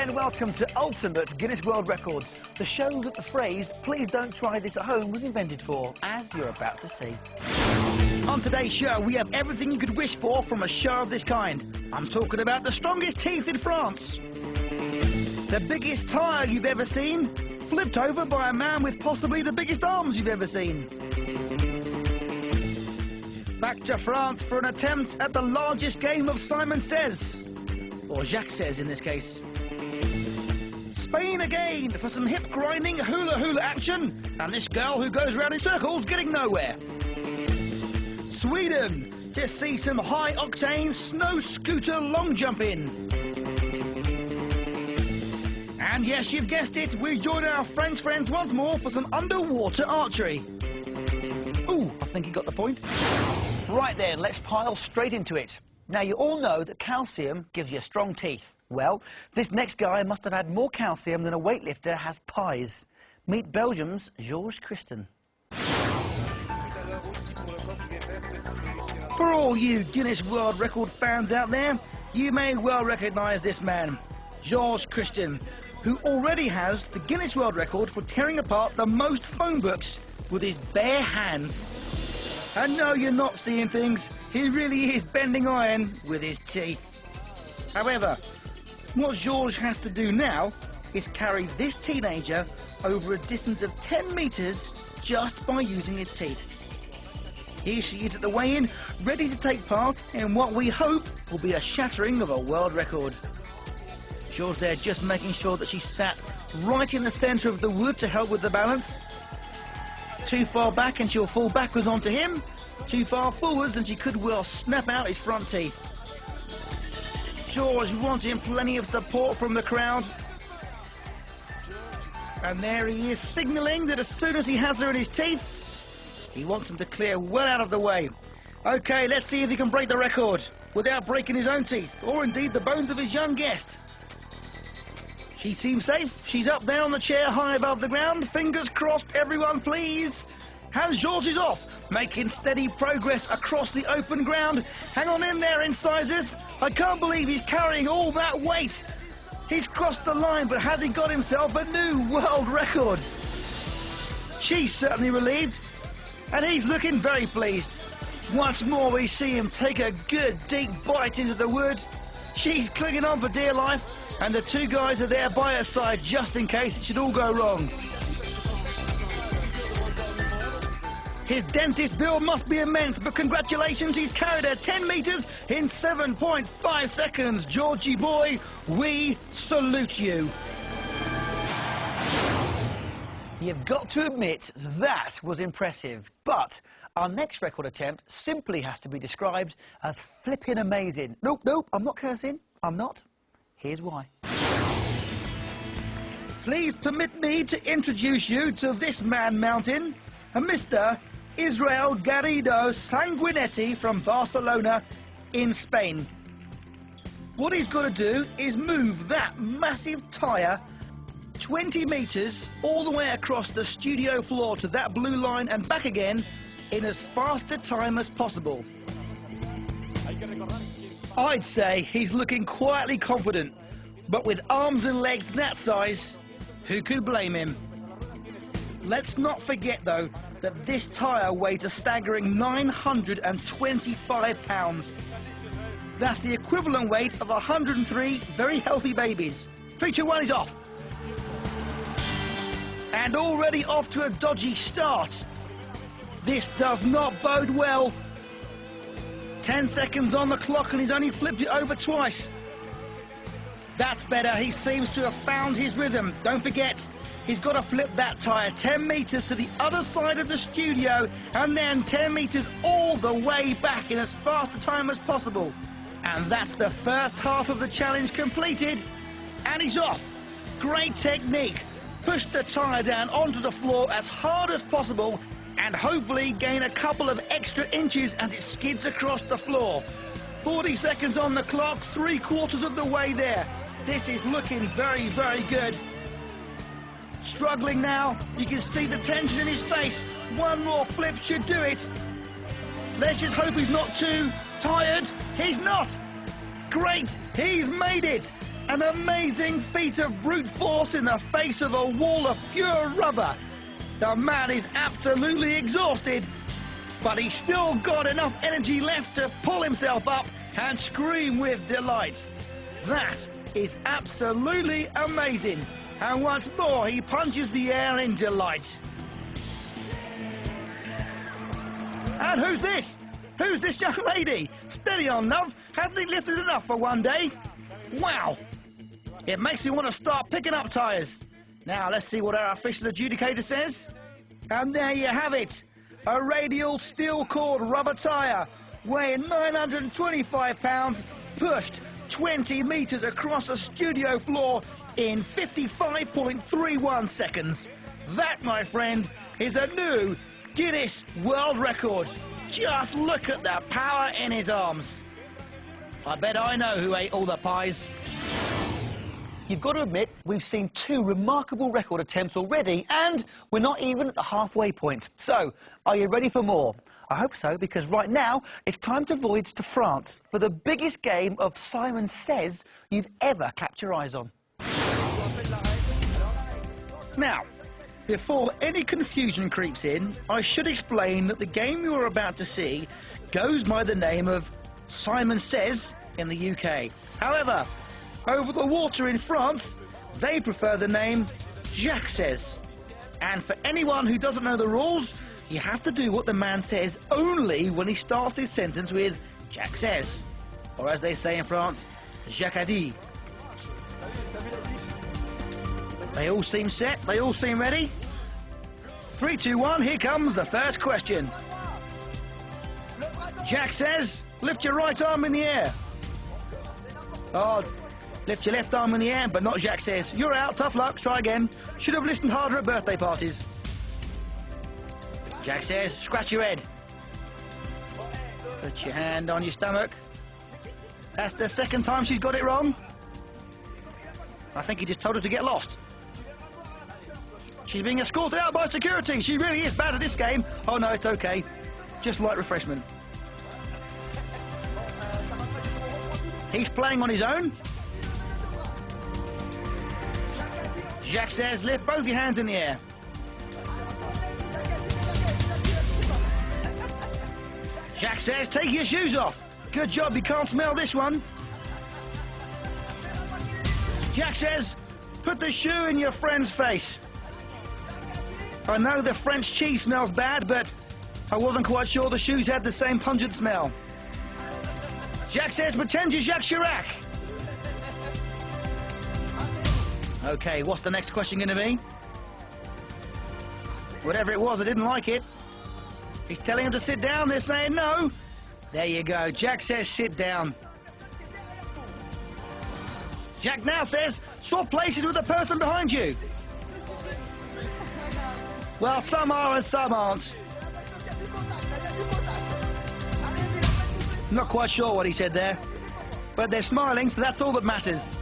and welcome to Ultimate Guinness World Records, the show that the phrase, "please don't try this at home," was invented for, as you're about to see. On today's show, we have everything you could wish for from a show of this kind. I'm talking about the strongest teeth in France, the biggest tyre you've ever seen, flipped over by a man with possibly the biggest arms you've ever seen. Back to France for an attempt at the largest game of Simon Says, or Jacques Says in this case. Spain again for some hip-grinding hula-hula action, and this girl who goes round in circles getting nowhere. Sweden to see some high-octane snow scooter long jumping. And yes, you've guessed it, we join our French friends once more for some underwater archery. Ooh, I think you got the point. Right then, let's pile straight into it. Now, you all know that calcium gives you strong teeth. Well, this next guy must have had more calcium than a weightlifter has pies. Meet Belgium's Georges Christen. For all you Guinness World Record fans out there, you may well recognise this man, Georges Christen, who already has the Guinness World Record for tearing apart the most phone books with his bare hands. And no, you're not seeing things. He really is bending iron with his teeth. However, what Georges has to do now is carry this teenager over a distance of 10 metres just by using his teeth. Here she is at the weigh-in, ready to take part in what we hope will be a shattering of a world record. Georges there just making sure that she's sat right in the centre of the wood to help with the balance. Too far back and she'll fall backwards onto him. Too far forwards and she could well snap out his front teeth. Georges wanting plenty of support from the crowd. And there he is signalling that as soon as he has her in his teeth, he wants them to clear well out of the way. OK, let's see if he can break the record without breaking his own teeth, or indeed the bones of his young guest. She seems safe. She's up there on the chair high above the ground. Fingers crossed, everyone, please. And Georges is off, making steady progress across the open ground. Hang on in there, incisors. I can't believe he's carrying all that weight. He's crossed the line, but has he got himself a new world record? She's certainly relieved, and he's looking very pleased. Once more, we see him take a good deep bite into the wood. She's clinging on for dear life, and the two guys are there by her side just in case it should all go wrong. His dentist bill must be immense, but congratulations, he's carried her 10 metres in 7.5 seconds. Georgie boy, we salute you. You've got to admit, that was impressive. But our next record attempt simply has to be described as flipping amazing. Nope, I'm not cursing. I'm not. Here's why. Please permit me to introduce you to this man mountain, a Mr. Israel Garrido Sanguinetti from Barcelona in Spain. What he's got to do is move that massive tyre 20 metres all the way across the studio floor to that blue line and back again in as fast a time as possible. I'd say he's looking quietly confident, but with arms and legs that size, who could blame him? Let's not forget, though, that this tyre weighs a staggering 925 pounds. That's the equivalent weight of 103 very healthy babies. 3, 2, 1, he's off. And already off to a dodgy start. This does not bode well. 10 seconds on the clock and he's only flipped it over twice. That's better. He seems to have found his rhythm. Don't forget, he's got to flip that tyre 10 metres to the other side of the studio and then 10 metres all the way back in as fast a time as possible. And that's the first half of the challenge completed. And he's off. Great technique. Push the tyre down onto the floor as hard as possible and hopefully gain a couple of extra inches as it skids across the floor. 40 seconds on the clock, 3/4 of the way there. This is looking very, very good. Struggling now, you can see the tension in his face. One more flip should do it. Let's just hope he's not too tired. He's not. Great, he's made it. An amazing feat of brute force in the face of a wall of pure rubber. The man is absolutely exhausted, but he's still got enough energy left to pull himself up and scream with delight. That is absolutely amazing. And once more, he punches the air in delight. And who's this? Who's this young lady? Steady on, love. Hasn't he lifted enough for one day? Wow. It makes me want to start picking up tyres. Now, let's see what our official adjudicator says. And there you have it. A radial steel-cord rubber tyre weighing 925 pounds, pushed 20 metres across a studio floor in 55.31 seconds. That, my friend, is a new Guinness World Record. Just look at the power in his arms. I bet I know who ate all the pies. You've got to admit, we've seen 2 remarkable record attempts already, and we're not even at the halfway point. So, are you ready for more? I hope so, because right now, it's time to voyage to France for the biggest game of Simon Says you've ever clapped your eyes on. Now, before any confusion creeps in, I should explain that the game you're about to see goes by the name of Simon Says in the UK. However, over the water in France, they prefer the name Jacques Says. And for anyone who doesn't know the rules, you have to do what the man says only when he starts his sentence with Jacques Says. Or as they say in France, Jacques a dit. They all seem set, they all seem ready. 3, 2, 1, here comes the first question. Jacques Says, lift your right arm in the air. Oh, lift your left arm in the air, but not Jacques Says. You're out, tough luck, try again. Should have listened harder at birthday parties. Jacques Says, scratch your head. Put your hand on your stomach. That's the second time she's got it wrong. I think he just told her to get lost. She's being escorted out by security. She really is bad at this game. Oh no, it's okay. Just light refreshment. He's playing on his own. Jacques Says, lift both your hands in the air. Jacques Says, take your shoes off. Good job, you can't smell this one. Jacques Says, put the shoe in your friend's face. I know the French cheese smells bad, but I wasn't quite sure the shoes had the same pungent smell. Jacques Says, pretend you're Jacques Chirac. OK, what's the next question going to be? Whatever it was, I didn't like it. He's telling him to sit down, they're saying no. There you go, Jacques Says sit down. Jacques now says, swap places with the person behind you. Well, some are and some aren't. Not quite sure what he said there, but they're smiling, so that's all that matters.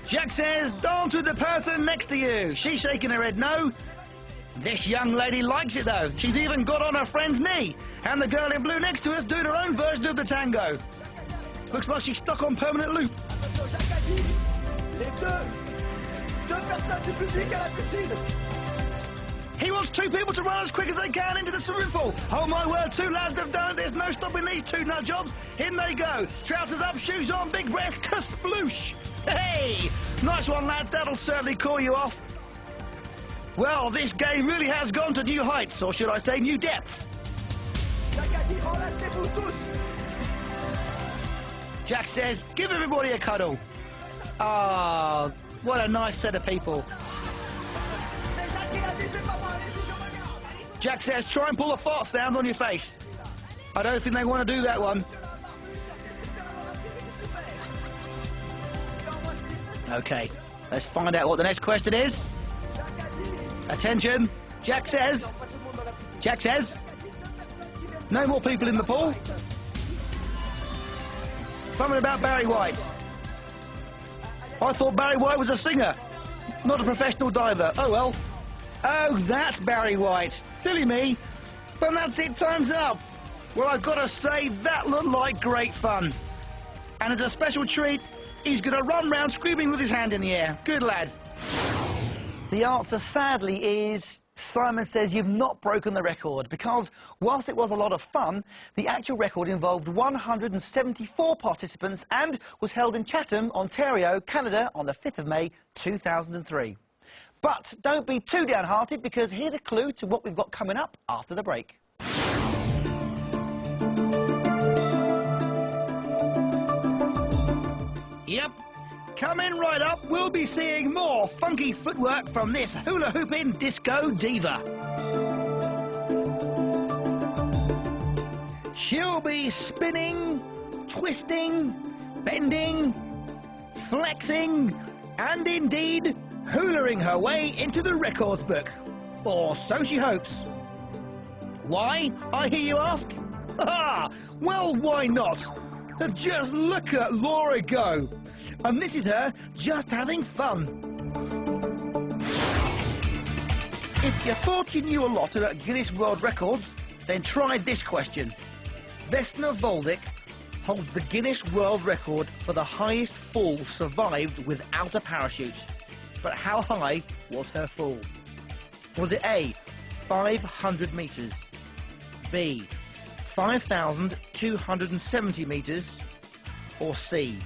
Jacques Says, dance with the person next to you. She's shaking her head no. This young lady likes it though. She's even got on her friend's knee. And the girl in blue next to us doing her own version of the tango. Looks like she's stuck on permanent loop. He wants 2 people to run as quick as they can into the swimming pool. Oh my word, 2 lads have done it. There's no stopping these 2 nut jobs. In they go. Trousers up, shoes on, big breath, kasploosh. Hey, nice one, lads. That'll certainly call you off. Well, this game really has gone to new heights, or should I say new depths. Jacques Says, give everybody a cuddle. Ah, what a nice set of people. Jacques Says, try and pull a fart sound on your face. I don't think they want to do that one. OK, let's find out what the next question is. Attention, Jacques Says. Jacques Says. No more people in the pool. Something about Barry White. I thought Barry White was a singer, not a professional diver. Oh well. Oh, that's Barry White. Silly me. But that's it, time's up. Well, I've got to say, that looked like great fun. And as a special treat, he's going to run round screaming with his hand in the air. Good lad. The answer, sadly, is Simon says you've not broken the record, because whilst it was a lot of fun, the actual record involved 174 participants and was held in Chatham, Ontario, Canada on the 5th of May 2003. But don't be too downhearted, because here's a clue to what we've got coming up after the break. Yep, coming right up, we'll be seeing more funky footwork from this hula hooping disco diva. She'll be spinning, twisting, bending, flexing, and indeed hulaing her way into the records book. Or so she hopes. Why, I hear you ask? Ha! Well, why not? Just look at Laura go. And this is her just having fun. If you thought you knew a lot about Guinness World Records, then try this question. Vesna Voldic holds the Guinness World Record for the highest fall survived without a parachute. But how high was her fall? Was it A, 500 metres, B, 5,270 metres, or C,